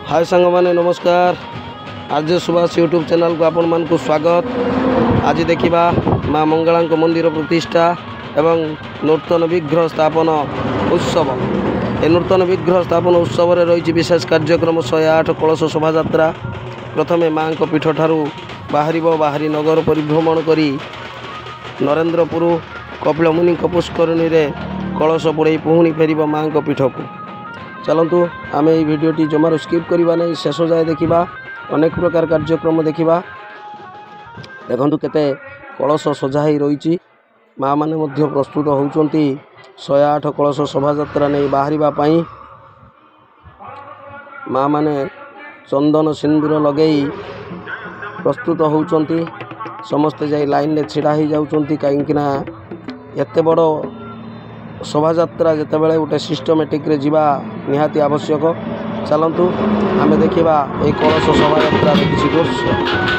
हाय सांग माने नमस्कार। आरजे सुभाष यूट्यूब चैनल को आपण मान को स्वागत। आज देखिबा माँ मंगला मंदिर प्रतिष्ठा एवं नूतन विग्रह स्थापन उत्सव। ए नूतन विग्रह स्थापन उत्सव रे रही विशेष कार्यक्रम 108 कलश शोभा यात्रा। प्रथमे माँ पीठ ठारू बाहरी नगर परिभ्रमण करी नरेंद्रपुर कपिलमुनि पुष्करणी रे कलश बुड़े पुणी फेर माँ पीठ को। चलतु आम ये भिडटी जमार स्किप करवा नहीं, शेष जाए देखा अनेक प्रकार कार्यक्रम देखा। देखु केते कलश सजा ही रही माँ मैंने प्रस्तुत होती 108 कलश शोभा यात्रा नहीं बाहर माँ मैंने चंदन सिंदूर लगे प्रस्तुत होती। समस्ते जाई लाइन में छिड़ा ही जाउछंती कहीं एत बड़ शोभा यात्रा जिते बड़े गोटे सिस्टमेटिक रे जीवा निहाती आवश्यक। चलतु आमे देखिबा ए कलश शोभा यात्रा किसी दृश्य।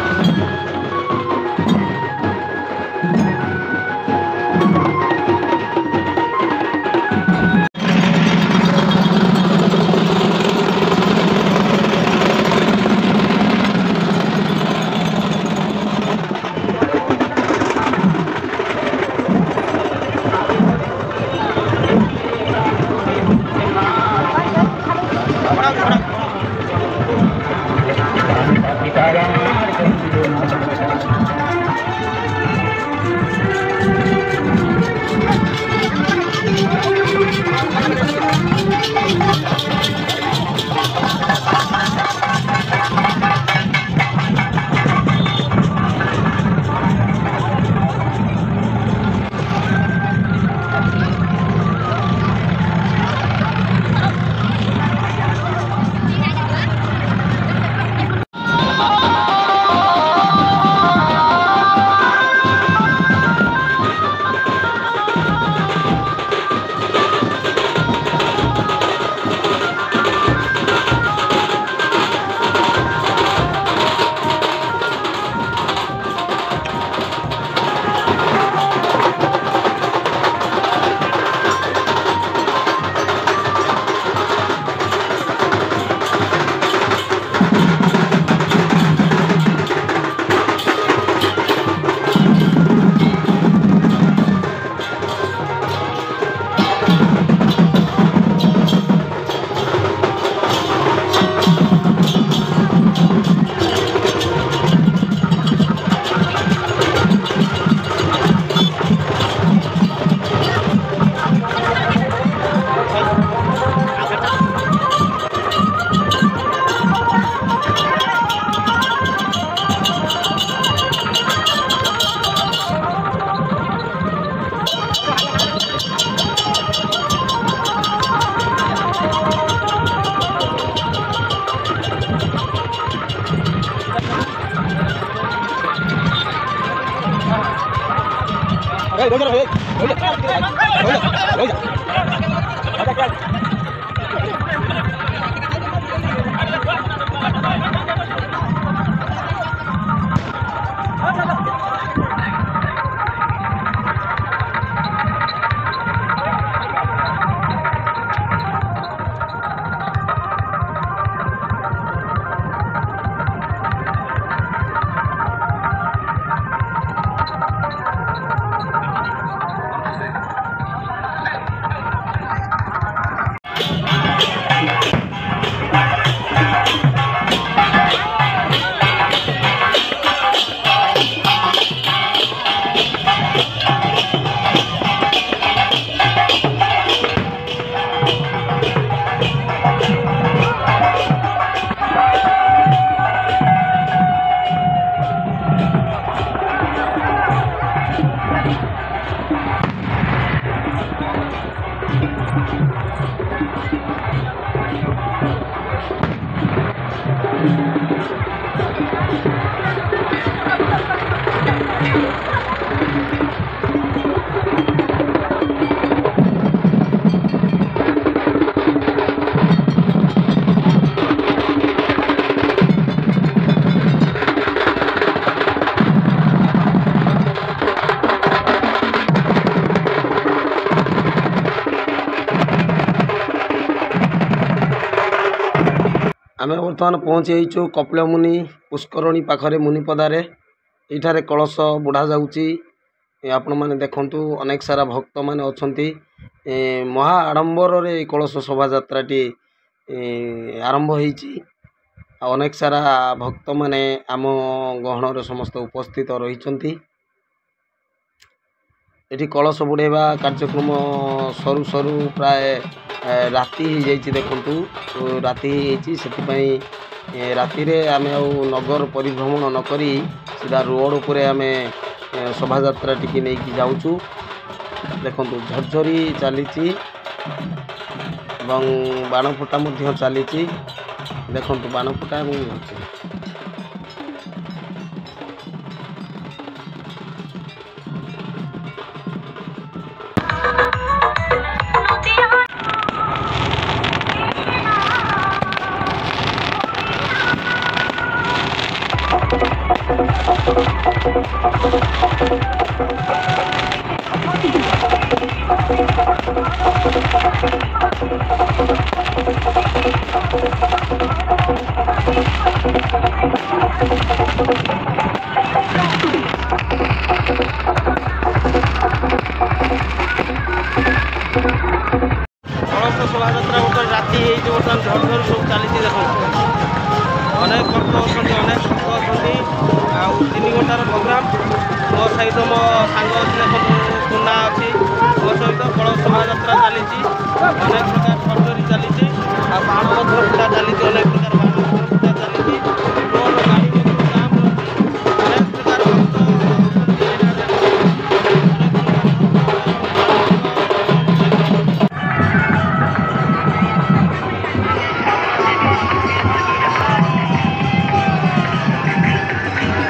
आमे बर्तमान पहुँचीचु कपिलमुनि पुष्करणी पाखरे मुनिपदारे एठारे कलश बुढ़ा जाउची आपण मैंने देखु अनेक सारा भक्त मैंने अच्छा महा आडंबर रे कलश शोभा यात्राटी आरंभ होईची अनेक सारा भक्त मैंने आम गहणर समस्त उपस्थित रही एठी कलश बुड़ेवा कार्यक्रम सरू सरू प्राय राति हो जाइए देखु राति से राति आम नगर परिभ्रमण नक सीधा रोड उपर आम शोभा यात्रा टी नहीं जाऊँ देखु झरझरी चली बाण फुटा चली देखु बाण फुटा शोभा यात्रा बर्तमान राति बर्तमान झरझर सब चली देख अनेक भक्त अच्छा अनेक भक्त अच्छा 3 घंटार प्रोग्राम मो सहित मो सांग सुना अच्छी मो सहित कलश शोभा यात्रा चली अनेक प्रकार झरझरी चली बाण फुटा चली अनेक प्रकार बाण फुटा चली रोड गाड़ी अनेक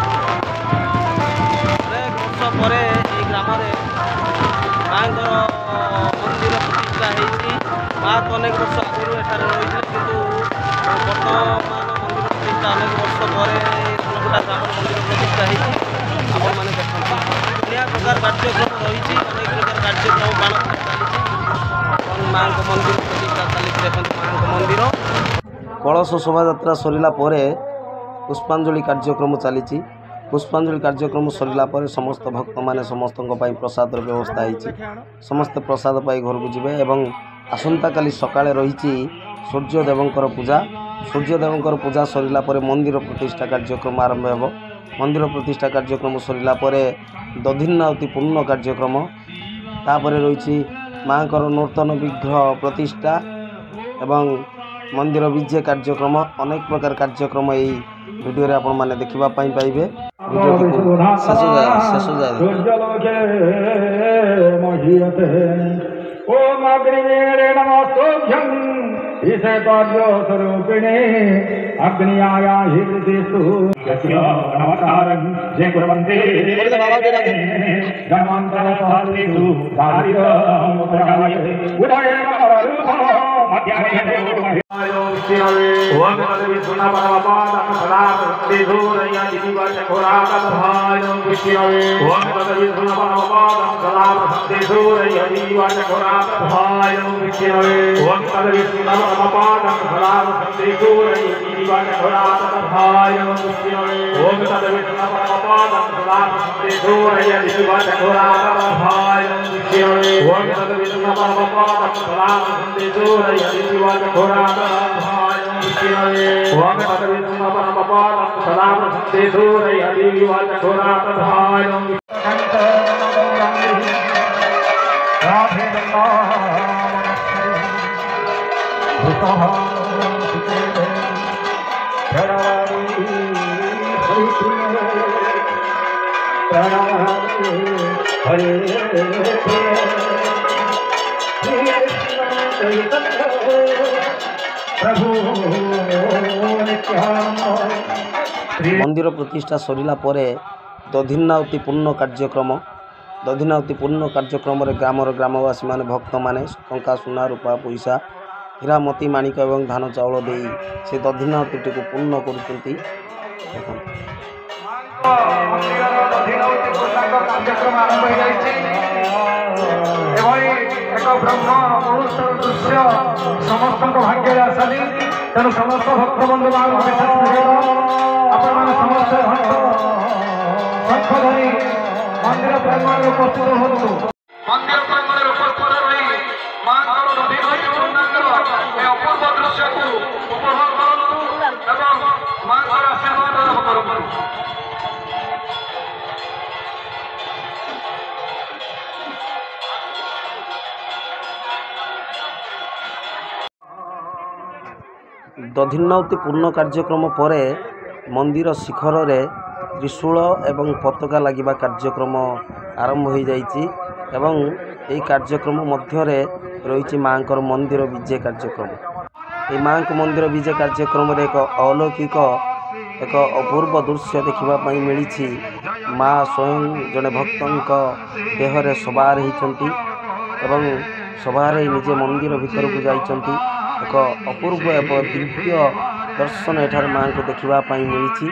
प्रकार अनेक वर्ष आगुरी एठार रही कि बर्तमान मंदिर प्रतिष्ठा अनेक वर्ष पर सोनपुटा ग्राम मंदिर प्रतिष्ठा होती मैंने देखते प्रकार कार्यक्रम रही अनेक प्रकार कार्यक्रम बाण चली माँ मंदिर प्रतिष्ठा चली देखते माँ मंदिर कलश शोभा यात्रा सरला पुष्पांजलि कार्यक्रम चली पुष्पांजलि कार्यक्रम सरला समस्त भक्त माने समस्त प्रसाद व्यवस्था होती समस्त प्रसाद पाई घर को जीवे एवं आसंता काली सकाळे रही सूर्यदेवंकर पूजा सूर्यदेवंकर पूजा सरला मंदिर प्रतिष्ठा कार्यक्रम आरंभ हो मंदिर प्रतिष्ठा कार्यक्रम सरला दधिनावती पूर्ण कार्यक्रम तापर रही माँ नूतन विग्रह प्रतिष्ठा एवं मंदिर विजय कार्यक्रम अनेक प्रकार कार्यक्रम यही वीडियो रे आपण माने देखिबा पाई पाइबे। वीडियो को शेष जाए ओम अग्निवेणे नमस्तुभ्यं ईशे स्वरूपिणे अग्नियाया हृदिषु यस्य नमस्कारं जय गुरुवन्दे धर्मान्तरसारिषु दारिद्र्यमुपराय उदयरूपं मध्याह्ने ओम तद्विष्णु परमपादं सदा प्रत्यधूरया दिवाचकोरातभाय विष्णवे ओम तद्विष्णु परमपादं सदा प्रत्यधूरया दिवाचकोरातभाय विष्णवे ओम तद्विष्णु परमपादं सदा प्रत्यधूरया दिवाचकोरातभाय विष्णवे ओम तद्विष्णु परमपादं सदा प्रत्यधूरया दिवाचकोरातभाय विष्णवे ओम तद्विष्णु परमपादं सदा प्रत्यधूरया दिवाचकोरातभाय ओम तद्विष्णु परमपादं सदा प्रत्यधूरया दिवाचकोरातभाय मंदिर प्रतिष्ठा सरिला परे दधिनावती पूर्ण कार्यक्रम रे ग्रामर ग्रामवासी माने भक्त माने टंका सुना रूपा पैसा हीरा मोती माणिक एवं धान चाउल दे से दधिनावती को पूर्ण करुचंती। कार्यक्रम आरंभ हो एक ब्रह्म मुहूर्तर दृश्य समस्त भाग्य आसानी तेणु समस्त भक्त बंधु आपण समस्त भक्त शंख धरी मंदिर प्रांगण उपस्थित होतु मंदिर प्रांगण उपस्थित रही मांकर अपूर्व दृश्य को उपभोग करतु एवं मांकर आशीर्वाद लाभ करतु। दधिनावती पूर्ण कार्यक्रम पर मंदिर शिखर रे त्रिशूल एवं पताका लगिबा कार्यक्रम आरंभ हो जाइछि एवं यही कार्यक्रम मध्य रही माँकर मंदिर विजय कार्यक्रम। ये माँ मंदिर विजय कार्यक्रम रे एक अलौकिक एक अपूर्व दृश्य देखा मिली। माँ स्वयं जड़े भक्त देहरे सवार होती सवार निजे मंदिर भीतर को जाइछंती। एक अपूर्व एवं दिव्य दर्शन एठार माँ को देखा मिली।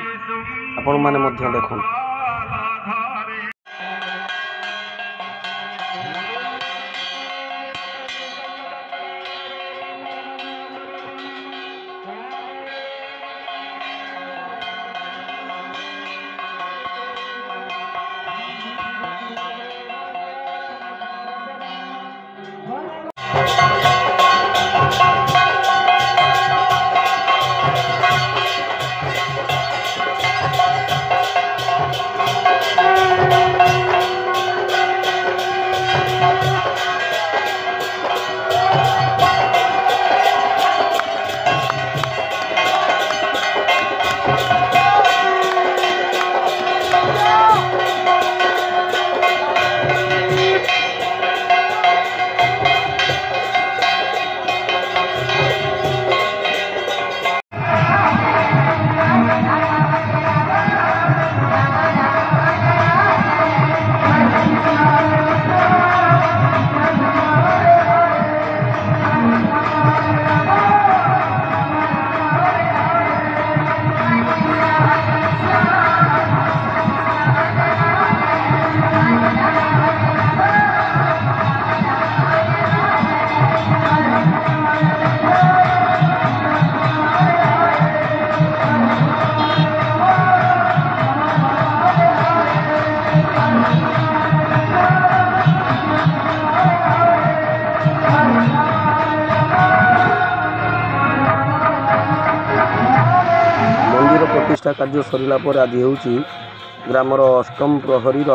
आपण माने मध्य देखुन। प्रतिष्ठा कार्य सरिला पर आज होउची ग्रामर अष्टम प्रहरीर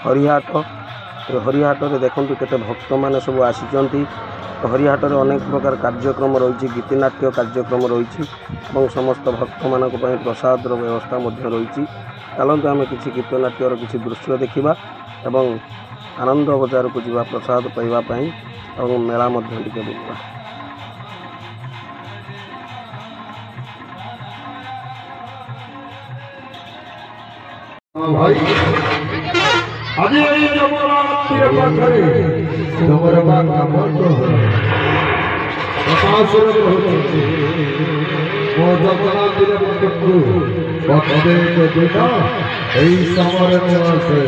हरिहाट। हरिहाट रे देखंतु केते भक्त माने सब आसीचंती हरिहाटर अनेक प्रकार कार्यक्रम रही गीतिनाट्य कार्यक्रम रही समस्त भक्त मान प्रसाद व्यवस्था रही चलते आम किसी गीतनाट्यर किसी दृश्य देखा एवं आनंद बजार को जीवा प्रसाद पाइबापी और मेला टे बुलवा। भाई आज ये जमुनाती पाखरे तुमर बाका बंद आकाशर कहते मो जगन्नाथ बंधु बंदे के बिना एई समर निवासे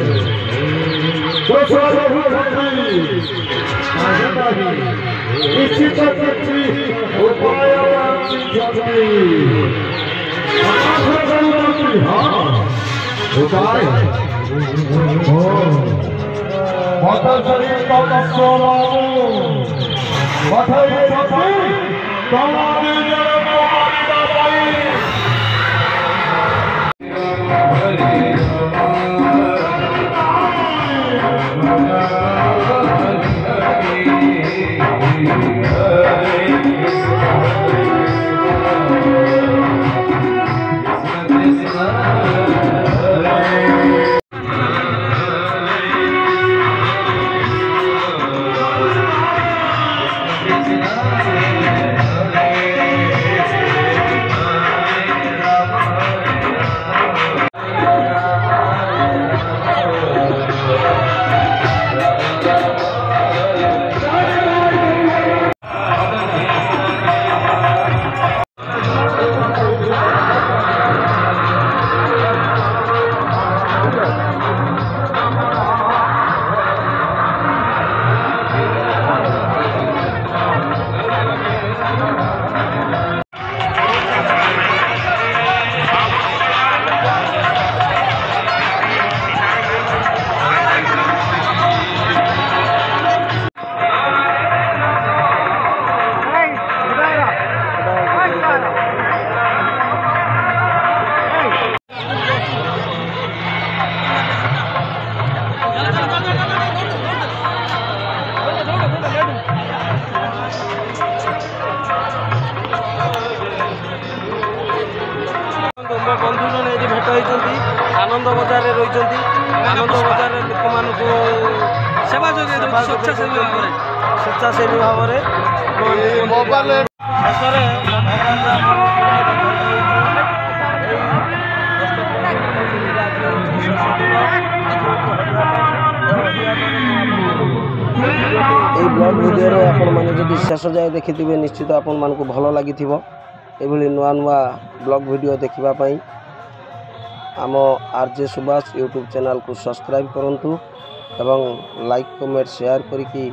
दोसर भूमि आजनाही निश्चित करती उपाय जगती आकाशर गंगा हां उपाय माता शरीर का कस्सोलामु मथई मथई कमाने जन कुमारी दाई बंधु जन ये भेट होती आनंद बजार रही आनंद बजार लोक मान सेवा स्वेच्छासेवी भाव में ब्लॉग वीडियो आपण मैंने जब शेष जाए देखिथे निश्चित आपण मान को भल लगी एभली नुआ नुआ ब्लॉग वीडियो देखापी आम आरजे सुभाष यूट्यूब चैनल को सब्सक्राइब करंतु एवं लाइक कमेंट शेयर करिकी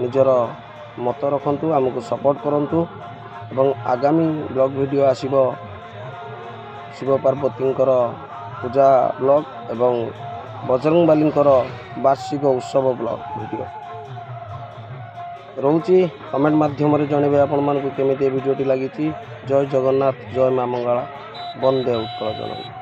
निजर मत रखंतु आमको सपोर्ट करंतु एवं आगामी ब्लॉग वीडियो आसीबो शिव पार्वती पूजा ब्लॉग एवं बजरंगबाली वार्षिक उत्सव ब्लॉग वीडियो रोची कमेंट माध्यम जनइबे आपण मानकु केमिति वीडियोटी लगी। जय जगन्नाथ जय माँ मंगला वंदे उत्कल जननी।